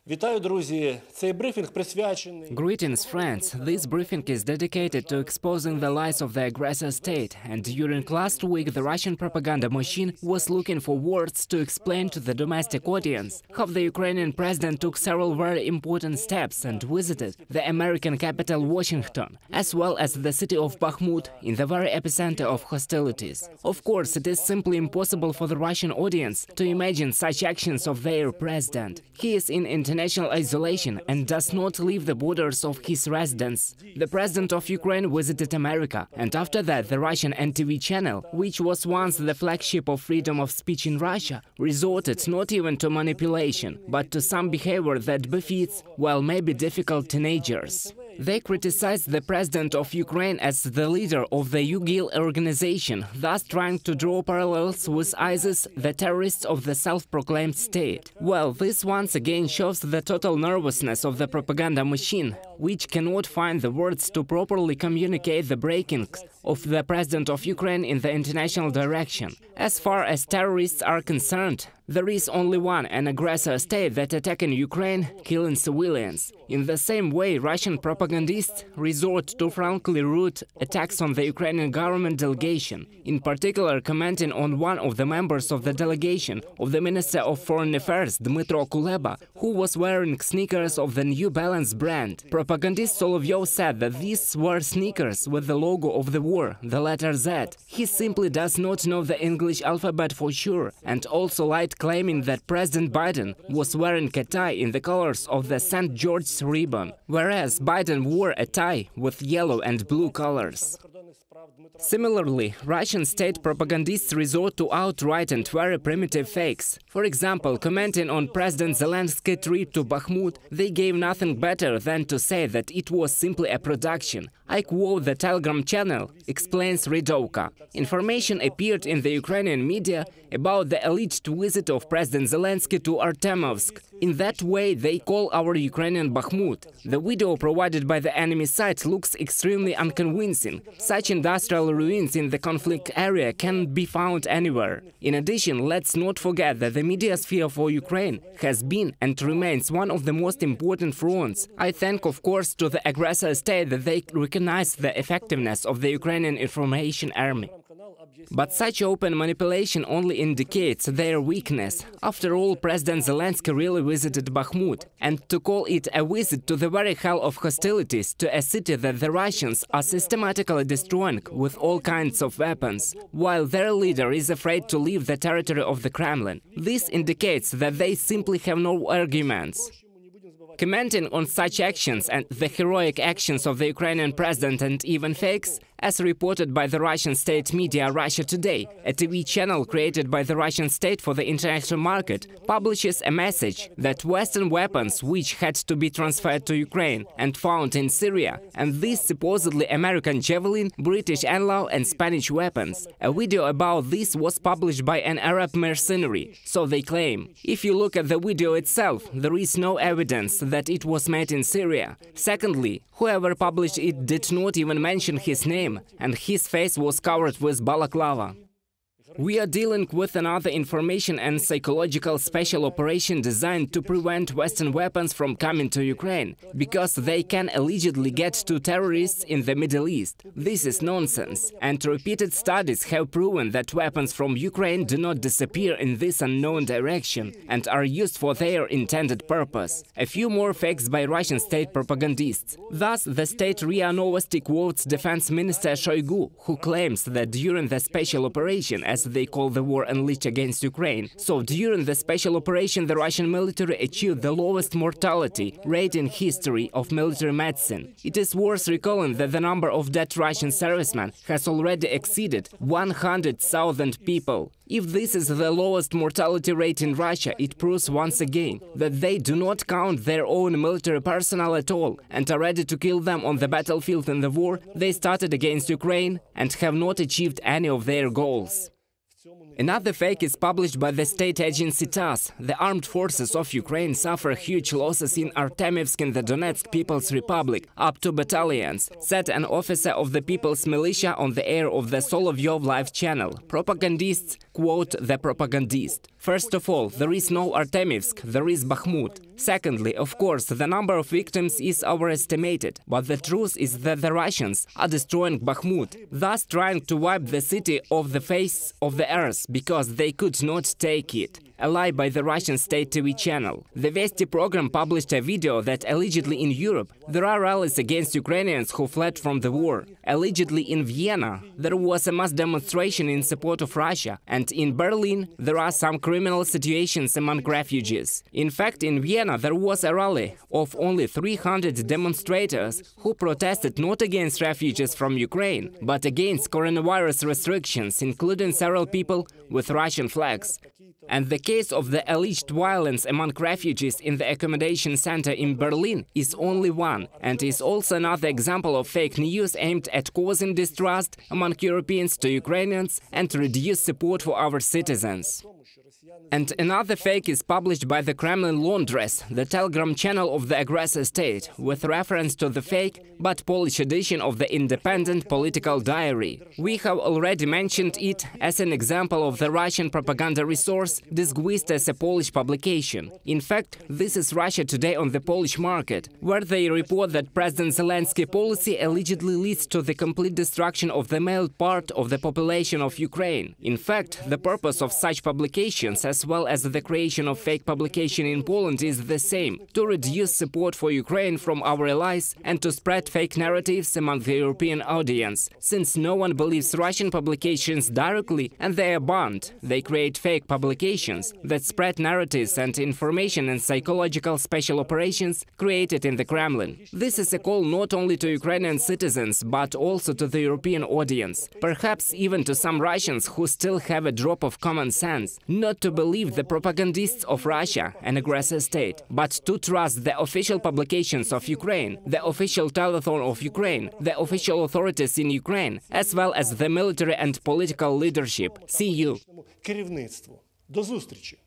Вітаю, друзі! Цей брифінг присвячений. Greetings, friends. This briefing is dedicated to exposing the lies of the aggressor state, and during last week the Russian propaganda machine was looking for words to explain to the domestic audience how the Ukrainian president took several very important steps and visited the American capital Washington, as well as the city of Bakhmut, in the very epicenter of hostilities. Of course, it is simply impossible for the Russian audience to imagine such actions of their president. He is in international isolation and does not leave the borders of his residence. The president of Ukraine visited America, and after that the Russian NTV channel, which was once the flagship of freedom of speech in Russia, resorted not even to manipulation, but to some behavior that befits, well, maybe difficult teenagers. They criticized the president of Ukraine as the leader of the UGIL organization, thus trying to draw parallels with ISIS, the terrorists of the self-proclaimed state. Well, this once again shows the total nervousness of the propaganda machine, which cannot find the words to properly communicate the breakings of the president of Ukraine in the international direction. As far as terrorists are concerned, there is only one, an aggressor state that attacking Ukraine, killing civilians. In the same way, Russian propagandists resort to frankly rude attacks on the Ukrainian government delegation, in particular commenting on one of the members of the delegation of the Minister of Foreign Affairs, Dmytro Kuleba, who was wearing sneakers of the New Balance brand. Propagandist Solovyov said that these were sneakers with the logo of the war, the letter Z. He simply does not know the English alphabet for sure, and also lied claiming that President Biden was wearing a tie in the colors of the St. George's ribbon, whereas Biden wore a tie with yellow and blue colors. Similarly, Russian state propagandists resort to outright and very primitive fakes. For example, commenting on President Zelensky's trip to Bakhmut, they gave nothing better than to say that it was simply a production. I quote the Telegram channel, explains Redovka. Information appeared in the Ukrainian media about the alleged visit of President Zelensky to Artemovsk. In that way, they call our Ukrainian Bakhmut. The video provided by the enemy side looks extremely unconvincing. Such industrial ruins in the conflict area can't be found anywhere. In addition, let's not forget that the media sphere for Ukraine has been and remains one of the most important fronts. I thank, of course, to the aggressor state that they recognize the effectiveness of the Ukrainian information army. But such open manipulation only indicates their weakness. After all, President Zelensky really visited Bakhmut, and to call it a visit to the very hell of hostilities, to a city that the Russians are systematically destroying with all kinds of weapons, while their leader is afraid to leave the territory of the Kremlin. This indicates that they simply have no arguments. Commenting on such actions and the heroic actions of the Ukrainian president and even fakes, as reported by the Russian state media Russia Today, a TV channel created by the Russian state for the international market, publishes a message that Western weapons which had to be transferred to Ukraine and found in Syria, and these supposedly American Javelin, British Anlau and Spanish weapons. A video about this was published by an Arab mercenary, so they claim. If you look at the video itself, there is no evidence that it was made in Syria. Secondly, whoever published it did not even mention his name, and his face was covered with balaclava. We are dealing with another information and psychological special operation designed to prevent Western weapons from coming to Ukraine, because they can allegedly get to terrorists in the Middle East. This is nonsense, and repeated studies have proven that weapons from Ukraine do not disappear in this unknown direction and are used for their intended purpose. A few more fakes by Russian state propagandists. Thus, the state RIA Novosti quotes Defense Minister Shoigu, who claims that during the special operation, as they call the war unleashed against Ukraine. So during the special operation, the Russian military achieved the lowest mortality rate in history of military medicine. It is worth recalling that the number of dead Russian servicemen has already exceeded 100,000 people. If this is the lowest mortality rate in Russia, it proves once again that they do not count their own military personnel at all and are ready to kill them on the battlefield in the war they started against Ukraine and have not achieved any of their goals. Another fake is published by the state agency TASS. The armed forces of Ukraine suffer huge losses in Artemivsk in the Donetsk People's Republic, up to battalions, said an officer of the People's Militia on the air of the Solovyov live channel. Propagandists quote the propagandist. First of all, there is no Artemivsk, there is Bakhmut. Secondly, of course, the number of victims is overestimated, but the truth is that the Russians are destroying Bakhmut, thus trying to wipe the city off the face of the earth because they could not take it. A lie by the Russian state TV channel. The Vesti program published a video that allegedly in Europe there are rallies against Ukrainians who fled from the war. Allegedly in Vienna there was a mass demonstration in support of Russia, and in Berlin there are some criminal situations among refugees. In fact, in Vienna there was a rally of only 300 demonstrators who protested not against refugees from Ukraine, but against coronavirus restrictions, including several people with Russian flags. And the case of the alleged violence among refugees in the accommodation center in Berlin is only one, and is also another example of fake news aimed at causing distrust among Europeans to Ukrainians and to reduce support for our citizens. And another fake is published by the Kremlin Laundress, the Telegram channel of the aggressor state, with reference to the fake but Polish edition of the Independent Political Diary. We have already mentioned it as an example of the Russian propaganda resource disguised as a Polish publication. In fact, this is Russia Today on the Polish market, where they report that President Zelensky's policy allegedly leads to the complete destruction of the male part of the population of Ukraine. In fact, the purpose of such publications, as well as the creation of fake publication in Poland, is the same: to reduce support for Ukraine from our allies and to spread fake narratives among the European audience. Since no one believes Russian publications directly and they are banned, they create fake publications that spread narratives and information and psychological special operations created in the Kremlin. This is a call not only to Ukrainian citizens, but also to the European audience, perhaps even to some Russians who still have a drop of common sense, not to believe the propagandists of Russia, an aggressor state, but to trust the official publications of Ukraine, the official telephone of Ukraine, the official authorities in Ukraine, as well as the military and political leadership. See you. Керівництво. До зустрічі.